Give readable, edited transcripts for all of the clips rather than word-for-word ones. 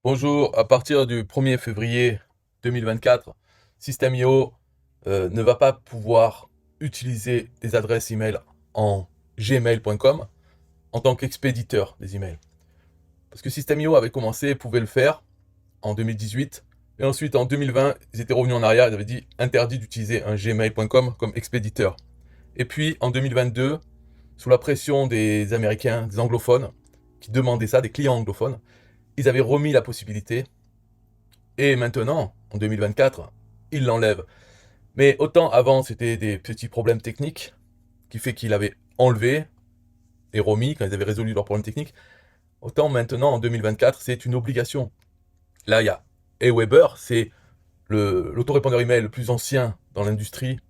Bonjour, à partir du 1er février 2024, System.io ne va pas pouvoir utiliser des adresses email en gmail.com en tant qu'expéditeur des emails. Parce que System.io avait commencé, pouvait le faire en 2018, et ensuite en 2020, ils étaient revenus en arrière, ils avaient dit interdit d'utiliser un gmail.com comme expéditeur. Et puis en 2022, sous la pression des Américains, des anglophones, qui demandaient ça, des clients anglophones, ils avaient remis la possibilité. Et maintenant, en 2024, il l'enlève. Mais autant avant, c'était des petits problèmes techniques, qui fait qu'il avait enlevé et remis quand ils avaient résolu leurs problèmes techniques, autant maintenant, en 2024, c'est une obligation. Là, il y a Aweber, c'est l'autorépondeur email le plus ancien dans l'industrie,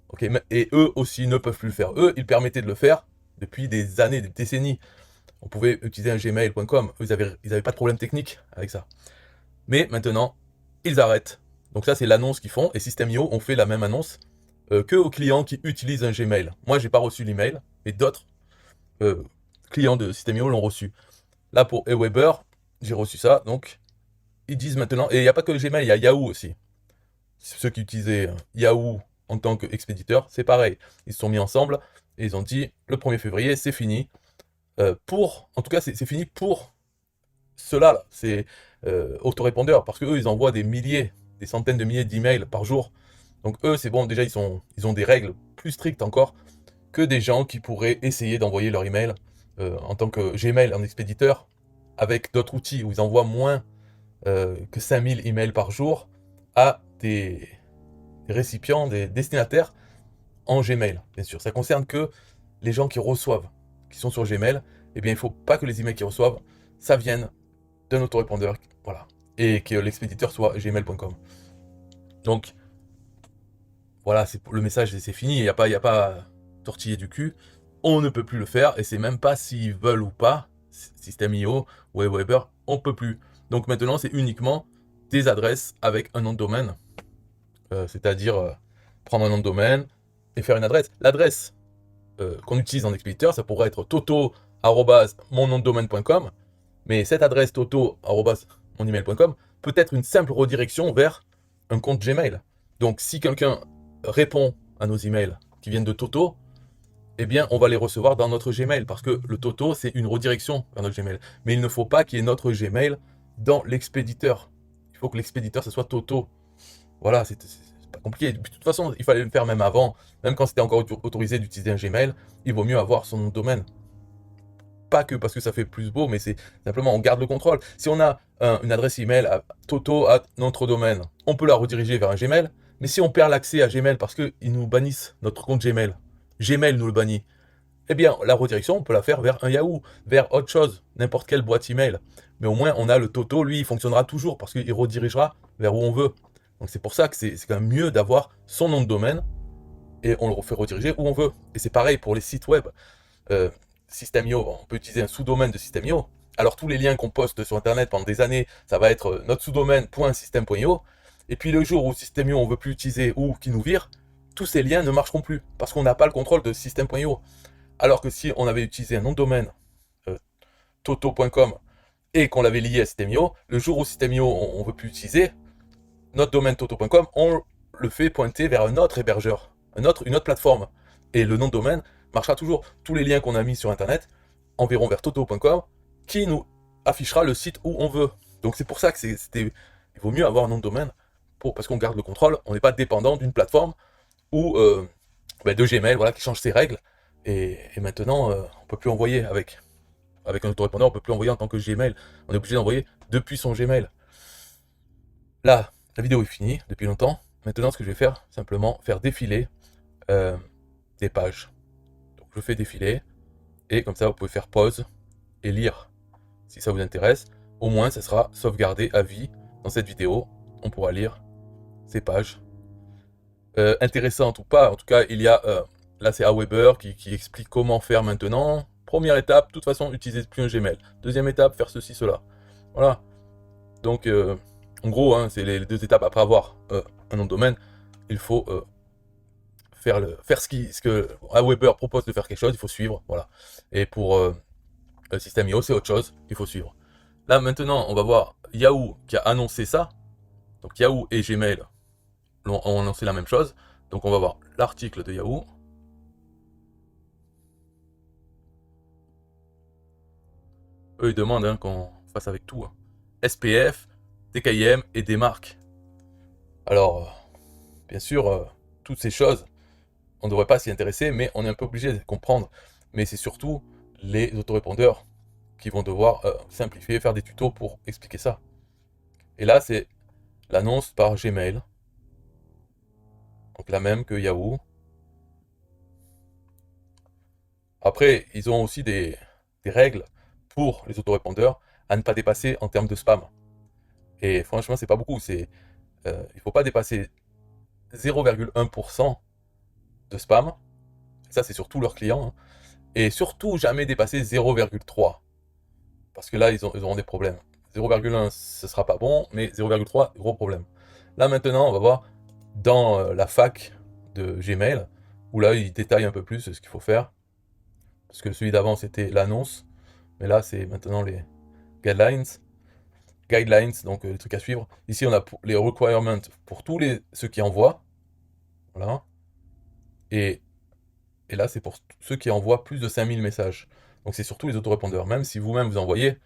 okay, et eux aussi ne peuvent plus le faire. Eux, ils permettaient de le faire depuis des années, des décennies. On pouvait utiliser un gmail.com, ils avaient pas de problème technique avec ça. Mais maintenant, ils arrêtent. Donc ça, c'est l'annonce qu'ils font. Et System.io ont fait la même annonce que aux clients qui utilisent un Gmail. Moi, j'ai pas reçu l'email, mais d'autres euh, clients de System.io l'ont reçu. Là, pour Aweber, j'ai reçu ça. Donc, ils disent maintenant... Et il n'y a pas que le Gmail, il y a Yahoo aussi. Ceux qui utilisaient Yahoo en tant qu'expéditeur, c'est pareil. Ils se sont mis ensemble et ils ont dit, le 1er février, c'est fini. En tout cas, c'est fini pour ceux-là, là, c'est autorépondeurs, parce qu'eux, ils envoient des milliers, des centaines de milliers d'emails par jour. Donc eux, c'est bon, déjà, ils ont des règles plus strictes encore que des gens qui pourraient essayer d'envoyer leur email en tant que Gmail, en expéditeur, avec d'autres outils où ils envoient moins que 5000 emails par jour à des récipients, des destinataires en Gmail, bien sûr. Ça concerne que les gens qui reçoivent, qui sont sur Gmail. Eh bien, il ne faut pas que les emails qu'ils reçoivent, ça vienne d'un autorépondeur, voilà, et que l'expéditeur soit gmail.com. Donc, voilà, le message, c'est fini, il n'y a pas, tortiller du cul, on ne peut plus le faire, et c'est même pas s'ils veulent ou pas, System.io ou Aweber, on peut plus. Donc maintenant, c'est uniquement des adresses avec un nom de domaine, c'est-à-dire prendre un nom de domaine et faire une adresse. L'adresse qu'on utilise en expéditeur, ça pourrait être toto@monnomdedomaine.com, mais cette adresse toto@monemail.com peut être une simple redirection vers un compte Gmail. Donc si quelqu'un répond à nos emails qui viennent de Toto, eh bien on va les recevoir dans notre Gmail, parce que le Toto, c'est une redirection vers notre Gmail. Mais il ne faut pas qu'il y ait notre Gmail dans l'expéditeur. Il faut que l'expéditeur, ce soit Toto. Voilà, c'est pas compliqué. De toute façon, il fallait le faire même avant. Même quand c'était encore autorisé d'utiliser un Gmail, il vaut mieux avoir son nom de domaine. Pas que parce que ça fait plus beau, mais c'est simplement on garde le contrôle. Si on a une adresse email à toto à notre domaine, on peut la rediriger vers un Gmail, mais si on perd l'accès à Gmail parce qu'ils nous bannissent notre compte Gmail, Gmail nous le bannit, eh bien la redirection, on peut la faire vers un Yahoo, vers autre chose, n'importe quelle boîte email. Mais au moins on a le toto, lui il fonctionnera toujours parce qu'il redirigera vers où on veut. Donc c'est pour ça que c'est quand même mieux d'avoir son nom de domaine et on le fait rediriger où on veut. Et c'est pareil pour les sites web. Euh, System.io, on peut utiliser un sous-domaine de System.io. Alors tous les liens qu'on poste sur Internet pendant des années, ça va être notre sous-domaine.system.io. Et puis le jour où System.io on veut plus utiliser ou qui nous vire, tous ces liens ne marcheront plus parce qu'on n'a pas le contrôle de System.io. Alors que si on avait utilisé un nom de domaine euh, toto.com et qu'on l'avait lié à System.io, le jour où System.io on veut plus utiliser notre domaine toto.com, on le fait pointer vers un autre hébergeur, une autre plateforme. Et le nom de domaine marchera toujours. Tous les liens qu'on a mis sur Internet enverront vers toto.com qui nous affichera le site où on veut. Donc c'est pour ça que il vaut mieux avoir un nom de domaine parce qu'on garde le contrôle. On n'est pas dépendant d'une plateforme ou de Gmail, voilà, qui change ses règles. Et maintenant, on peut plus envoyer avec un autorépondeur, on peut plus envoyer en tant que Gmail. On est obligé d'envoyer depuis son Gmail. Là, la vidéo est finie depuis longtemps. Maintenant, ce que je vais faire, simplement faire défiler euh, des pages. Donc, je fais défiler et comme ça, vous pouvez faire pause et lire si ça vous intéresse. Au moins, ça sera sauvegardé à vie dans cette vidéo. On pourra lire ces pages. Intéressantes ou pas, en tout cas, il y a là, c'est Aweber qui explique comment faire maintenant. Première étape, de toute façon, utilisez plus un Gmail. Deuxième étape, faire ceci, cela. Voilà. Donc, en gros, hein, c'est les deux étapes après avoir un nom de domaine. Il faut faire ce que Aweber propose de faire quelque chose, il faut suivre, voilà. Et pour le système IO, c'est autre chose, il faut suivre. Là, maintenant, on va voir, Yahoo qui a annoncé ça. Donc Yahoo et Gmail ont annoncé la même chose. Donc on va voir l'article de Yahoo. Eux, ils demandent hein, qu'on fasse avec tout. Hein. SPF, TKIM et des marques. Alors, bien sûr, toutes ces choses, on ne devrait pas s'y intéresser, mais on est un peu obligé de comprendre. Mais c'est surtout les autorépondeurs qui vont devoir simplifier, faire des tutos pour expliquer ça. Et là, c'est l'annonce par Gmail. Donc la même que Yahoo. Après, ils ont aussi des règles pour les autorépondeurs à ne pas dépasser en termes de spam. Et franchement, c'est pas beaucoup. Il ne faut pas dépasser 0,1% de spam. Ça, c'est sur tous leurs clients. Hein. Et surtout, jamais dépasser 0,3. Parce que là, ils auront des problèmes. 0,1, ce sera pas bon, mais 0,3, gros problème. Là, maintenant, on va voir dans la fac de Gmail, où là, ils détaillent un peu plus ce qu'il faut faire. Parce que celui d'avant, c'était l'annonce. Mais là, c'est maintenant les guidelines. Guidelines, donc les trucs à suivre. Ici, on a les requirements pour tous ceux qui envoient. Voilà. Et là, c'est pour ceux qui envoient plus de 5000 messages. Donc, c'est surtout les autorépondeurs. Même si vous-même vous envoyez,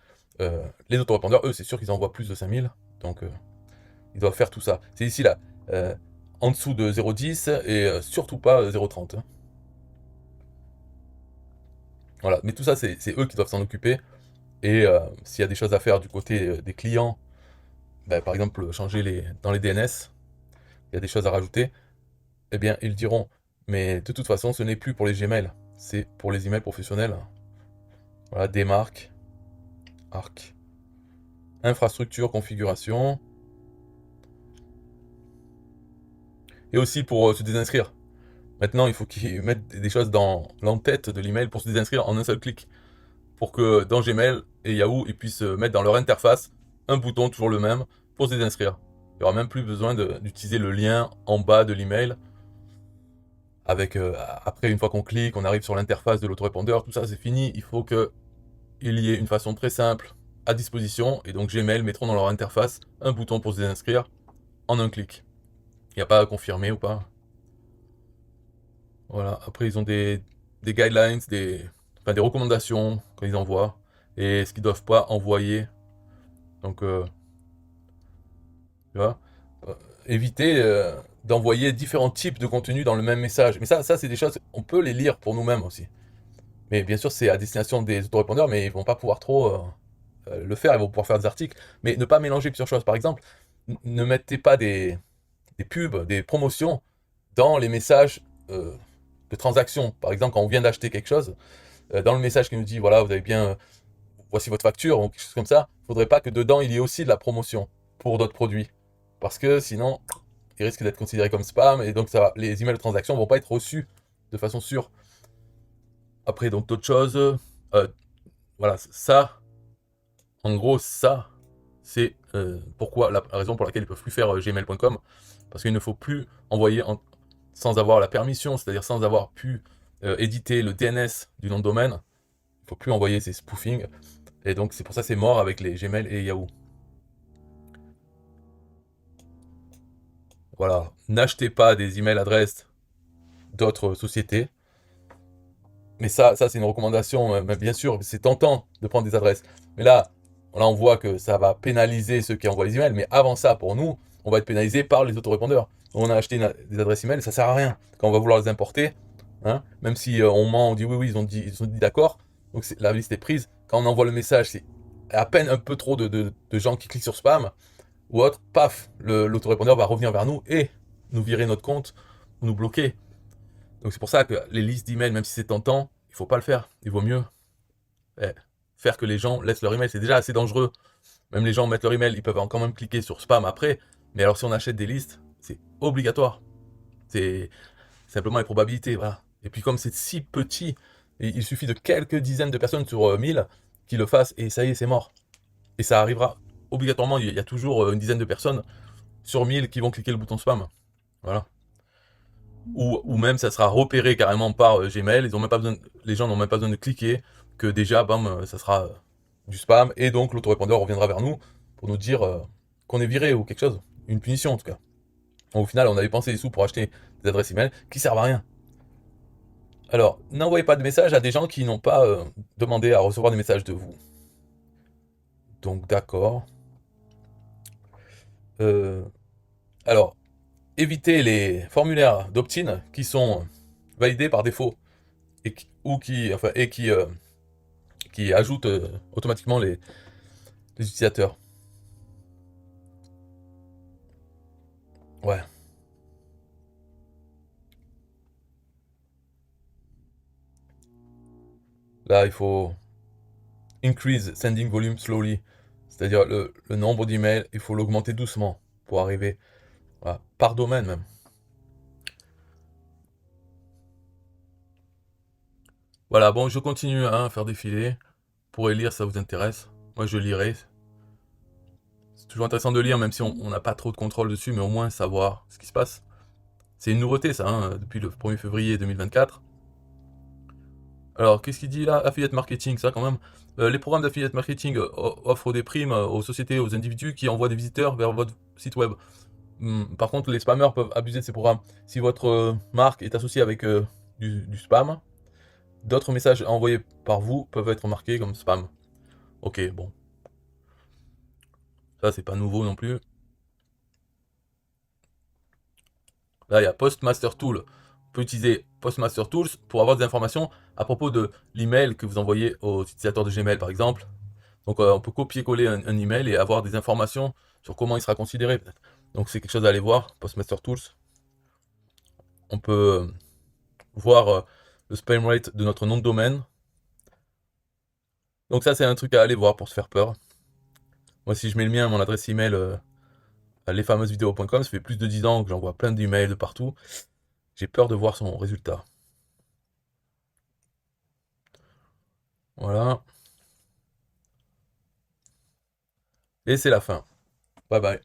les autorépondeurs, eux, c'est sûr qu'ils envoient plus de 5000. Donc, ils doivent faire tout ça. C'est ici, là, en dessous de 0,10 et surtout pas 0,30. Hein. Voilà. Mais tout ça, c'est eux qui doivent s'en occuper. Et s'il y a des choses à faire du côté des clients, ben, par exemple, changer dans les DNS, il y a des choses à rajouter, eh bien, ils diront. Mais de toute façon, ce n'est plus pour les Gmail, c'est pour les emails professionnels. Voilà, des marques, arc, infrastructure, configuration. Et aussi pour se désinscrire. Maintenant, il faut qu'ils mettent des choses dans l'entête de l'email pour se désinscrire en un seul clic. Pour que dans Gmail et Yahoo, ils puissent mettre dans leur interface un bouton toujours le même pour se désinscrire. Il n'y aura même plus besoin d'utiliser le lien en bas de l'email. Avec après, une fois qu'on clique, on arrive sur l'interface de l'autorépondeur, tout ça c'est fini. Il faut qu'il y ait une façon très simple à disposition. Et donc Gmail mettront dans leur interface un bouton pour se désinscrire en un clic. Il n'y a pas à confirmer ou pas. Voilà, après ils ont des guidelines, des recommandations quand ils envoient. Et ce qu'ils ne doivent pas envoyer. Donc, tu vois, éviter d'envoyer différents types de contenus dans le même message. Mais ça c'est des choses, on peut les lire pour nous-mêmes aussi. Mais bien sûr, c'est à destination des autorépondeurs, mais ils vont pas pouvoir trop le faire, ils vont pouvoir faire des articles. Mais ne pas mélanger plusieurs choses. Par exemple, ne mettez pas des pubs, des promotions dans les messages de transaction. Par exemple, quand on vient d'acheter quelque chose, dans le message qui nous dit, voilà, vous avez bien, voici votre facture, ou quelque chose comme ça, il ne faudrait pas que dedans, il y ait aussi de la promotion pour d'autres produits. Parce que sinon, ils risquent d'être considérés comme spam, et donc les emails de transaction ne vont pas être reçus de façon sûre. Après, donc d'autres choses, voilà, ça, en gros, ça, c'est pourquoi la raison pour laquelle ils ne peuvent plus faire gmail.com, parce qu'il ne faut plus envoyer sans avoir la permission, c'est-à-dire sans avoir pu éditer le DNS du nom de domaine. Il ne faut plus envoyer ces spoofings, et donc c'est pour ça que c'est mort avec les Gmail et Yahoo. Voilà, n'achetez pas des emails adresses d'autres sociétés. Mais ça c'est une recommandation, mais bien sûr, c'est tentant de prendre des adresses. Mais là, on voit que ça va pénaliser ceux qui envoient les emails, mais avant ça, pour nous, on va être pénalisé par les autorépondeurs. On a acheté des adresses email, ça sert à rien quand on va vouloir les importer. Hein, même si on ment, on dit oui, ils ont dit d'accord, donc la liste est prise. Quand on envoie le message, c'est à peine un peu trop de gens qui cliquent sur spam ou autre, paf, l'autorépondeur va revenir vers nous et nous virer notre compte ou nous bloquer. Donc c'est pour ça que les listes d'emails, même si c'est tentant, il ne faut pas le faire. Il vaut mieux faire que les gens laissent leur email. C'est déjà assez dangereux. Même les gens mettent leur email, ils peuvent quand même cliquer sur spam après. Mais alors si on achète des listes, c'est obligatoire. C'est simplement les probabilités. Voilà. Et puis comme c'est si petit, il suffit de quelques dizaines de personnes sur 1000 qui le fassent et ça y est, c'est mort. Et ça arrivera obligatoirement. Il y a toujours une dizaine de personnes sur 1000 qui vont cliquer le bouton spam. Voilà. Ou même ça sera repéré carrément par Gmail, les gens n'ont même pas besoin de cliquer, que déjà, bam, ça sera du spam, et donc l'autorépondeur reviendra vers nous pour nous dire qu'on est viré ou quelque chose. Une punition en tout cas. Au final, on avait pensé des sous pour acheter des adresses email qui servent à rien. Alors, n'envoyez pas de messages à des gens qui n'ont pas demandé à recevoir des messages de vous. Donc, d'accord. Alors, évitez les formulaires d'opt-in qui sont validés par défaut et qui ajoutent automatiquement les utilisateurs. Ouais. Là, il faut increase sending volume slowly. C'est-à-dire le nombre d'emails, il faut l'augmenter doucement pour arriver, voilà, par domaine même. Voilà, bon, je continue hein, à faire défiler. Vous pourrez lire, ça vous intéresse. Moi, je lirai. C'est toujours intéressant de lire, même si on n'a pas trop de contrôle dessus, mais au moins savoir ce qui se passe. C'est une nouveauté, ça, hein, depuis le 1er février 2024. Alors, qu'est-ce qu'il dit là? Affiliate marketing, ça quand même. Les programmes d'affiliate marketing offrent des primes aux sociétés, aux individus qui envoient des visiteurs vers votre site web. Par contre, les spammers peuvent abuser de ces programmes. Si votre marque est associée avec du spam, d'autres messages envoyés par vous peuvent être marqués comme spam. Ok, bon. Ça, c'est pas nouveau non plus. Là, il y a Postmaster Tool. Vous pouvez utiliser Postmaster Tools pour avoir des informations à propos de l'email que vous envoyez aux utilisateurs de Gmail, par exemple. Donc, on peut copier-coller un email et avoir des informations sur comment il sera considéré, peut-être. Donc, c'est quelque chose à aller voir, Postmaster Tools. On peut voir le spam rate de notre nom de domaine. Donc, ça, c'est un truc à aller voir pour se faire peur. Moi, si je mets le mien, mon adresse email, lesfameusesvidéos.com, ça fait plus de 10 ans que j'envoie plein d'emails de partout. J'ai peur de voir son résultat. Voilà. Et c'est la fin. Bye bye.